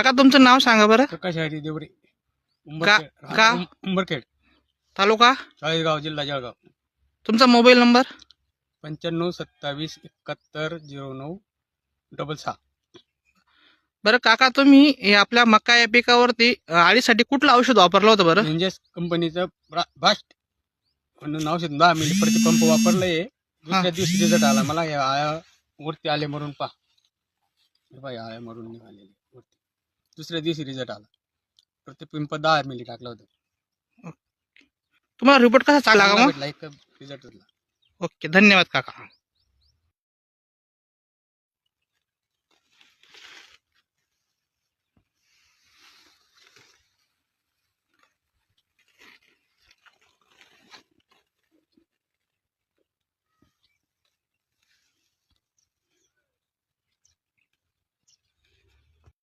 काका तुमचं नाव सांगा बरं. प्रकाश हरी देवरे, गाव उंबरखेड, तालुका चाळीसगाव, जिल्हा जळगाव. तुमचा मोबाईल नंबर. 95 27 71 09 66. बरं काका तुम्ही हे आपल्या मका या पिकावरती अळीसाठी कुठलं औषध वापरलं होतं बरं. म्हणजे कंपनीचं बास्ट म्हणून औषध 10 मिली प्रति पंप वापरलंय. दुसऱ्या दिवशी रिझल्ट आला मला. या आळ्या वरती आले मरून पा, आळ्या मरून निघालेले वरती. दुसऱ्या दिवशी रिझल्ट आला. प्रति पंप 10 मिली टाकलं होतं. तुम्हाला रिपोर्ट कसा चालला का मग. भेटला एक रिझल्ट. ओके धन्यवाद काका.